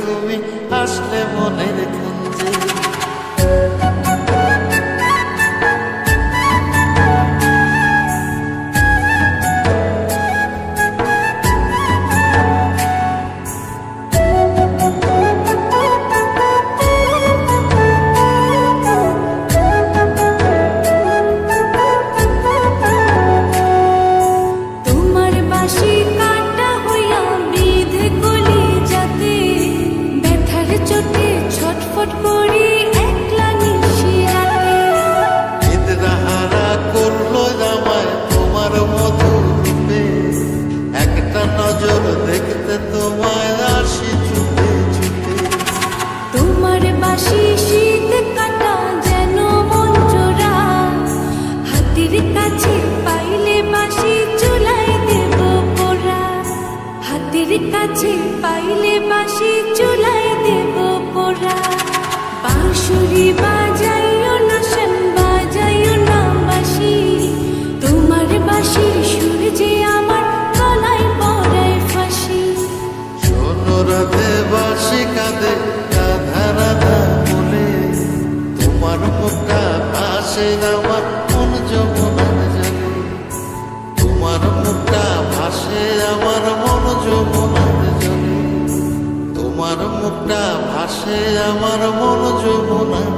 তুমি আসলে মনের কুঞ্জে। দেখতে তোমায় আসি ছুটে ছুটে, তোমার বাঁশি শীত কাটা যেন মন জোড়া, হাতের কাছে পাইলে বাঁশি চুলাই দেব পোড়া, হাতের কাছে পাইলে বাঁশি চুলাই দেব পোড়া। বাঁশুরি বাজাইও না শান, বাজাইও না বাঁশি, তোমার বাঁশির সুর যে আমার গলায় পড়ায় ফাঁসি। রাধে বাঁশি কাঁদে রাধা রাধা বলে, তোমার মুখটা ভাসে আমার মন যমুনার জলে, তোমার মুখটা ভাসে আমার মন যমুনার জলে, তোমার মুখটা ভাসে আমার মন যমুনার